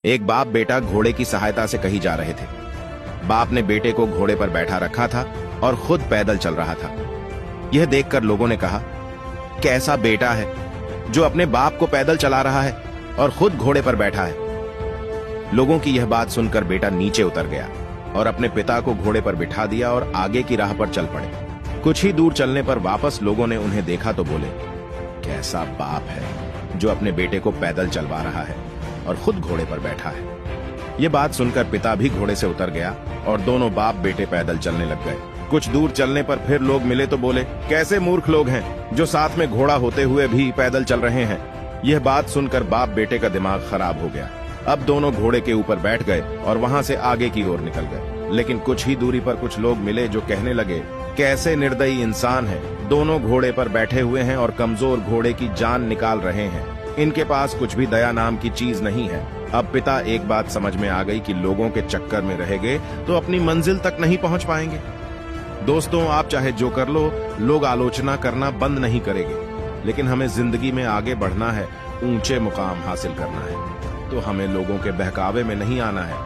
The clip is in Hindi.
एक बाप बेटा घोड़े की सहायता से कहीं जा रहे थे। बाप ने बेटे को घोड़े पर बैठा रखा था और खुद पैदल चल रहा था। यह देखकर लोगों ने कहा, कैसा बेटा है जो अपने बाप को पैदल चला रहा है और खुद घोड़े पर बैठा है। लोगों की यह बात सुनकर बेटा नीचे उतर गया और अपने पिता को घोड़े पर बिठा दिया और आगे की राह पर चल पड़े। कुछ ही दूर चलने पर वापस लोगों ने उन्हें देखा तो बोले, कैसा बाप है जो अपने बेटे को पैदल चलवा रहा है और खुद घोड़े पर बैठा है। ये बात सुनकर पिता भी घोड़े से उतर गया और दोनों बाप बेटे पैदल चलने लग गए। कुछ दूर चलने पर फिर लोग मिले तो बोले, कैसे मूर्ख लोग हैं जो साथ में घोड़ा होते हुए भी पैदल चल रहे हैं। यह बात सुनकर बाप बेटे का दिमाग खराब हो गया। अब दोनों घोड़े के ऊपर बैठ गए और वहां से आगे की ओर निकल गए। लेकिन कुछ ही दूरी पर कुछ लोग मिले जो कहने लगे, कैसे निर्दयी इंसान है, दोनों घोड़े पर बैठे हुए हैं और कमजोर घोड़े की जान निकाल रहे हैं। इनके पास कुछ भी दया नाम की चीज नहीं है। अब पिता एक बात समझ में आ गई कि लोगों के चक्कर में रहेंगे तो अपनी मंजिल तक नहीं पहुंच पाएंगे। दोस्तों, आप चाहे जो कर लो, लोग आलोचना करना बंद नहीं करेंगे, लेकिन हमें जिंदगी में आगे बढ़ना है, ऊंचे मुकाम हासिल करना है, तो हमें लोगों के बहकावे में नहीं आना है।